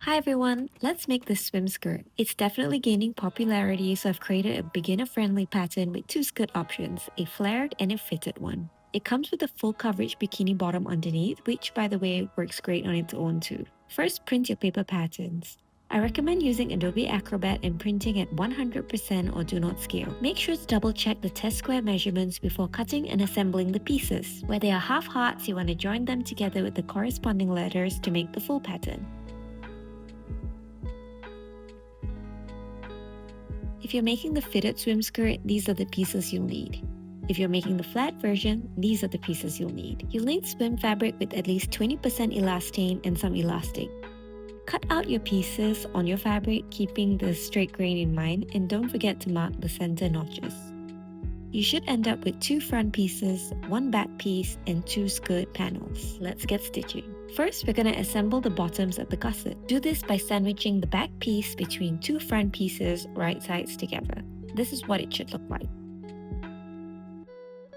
Hi everyone, let's make this swim skirt. It's definitely gaining popularity, so I've created a beginner-friendly pattern with two skirt options, a flared and a fitted one. It comes with a full coverage bikini bottom underneath, which by the way works great on its own too. First, print your paper patterns. I recommend using Adobe Acrobat and printing at 100% or do not scale. Make sure to double check the test square measurements before cutting and assembling the pieces. Where they are half hearts, you want to join them together with the corresponding letters to make the full pattern. If you're making the fitted swim skirt, these are the pieces you'll need. If you're making the flat version, these are the pieces you'll need. You'll need swim fabric with at least 20% elastane and some elastic. Cut out your pieces on your fabric, keeping the straight grain in mind, and don't forget to mark the center notches. You should end up with two front pieces, one back piece, and two skirt panels. Let's get stitching. First, we're going to assemble the bottoms of the gusset. Do this by sandwiching the back piece between two front pieces, right sides together. This is what it should look like.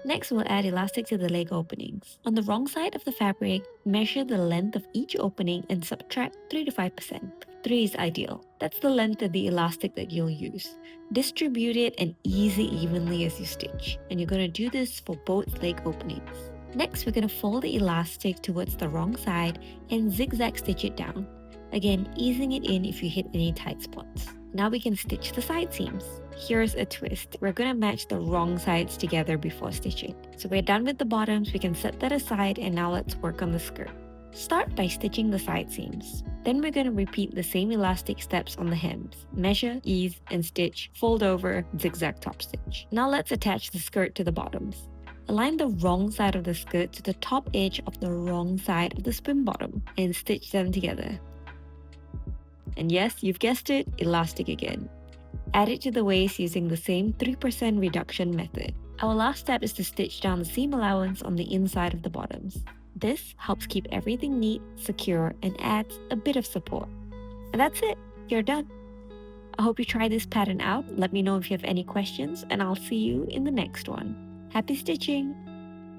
Next, we'll add elastic to the leg openings. On the wrong side of the fabric, measure the length of each opening and subtract 3 to 5%. 3 is ideal. That's the length of the elastic that you'll use. Distribute it and ease it evenly as you stitch. And you're going to do this for both leg openings. Next, we're going to fold the elastic towards the wrong side and zigzag stitch it down. Again, easing it in if you hit any tight spots. Now we can stitch the side seams. Here's a twist. We're going to match the wrong sides together before stitching. So we're done with the bottoms, we can set that aside, and now let's work on the skirt. Start by stitching the side seams. Then we're going to repeat the same elastic steps on the hems. Measure, ease, and stitch, fold over, zigzag top stitch. Now let's attach the skirt to the bottoms. Align the wrong side of the skirt to the top edge of the wrong side of the swim bottom and stitch them together. And yes, you've guessed it, elastic again. Add it to the waist using the same 3% reduction method. Our last step is to stitch down the seam allowance on the inside of the bottoms. This helps keep everything neat, secure, and adds a bit of support. And that's it, you're done. I hope you try this pattern out. Let me know if you have any questions, and I'll see you in the next one. Happy stitching!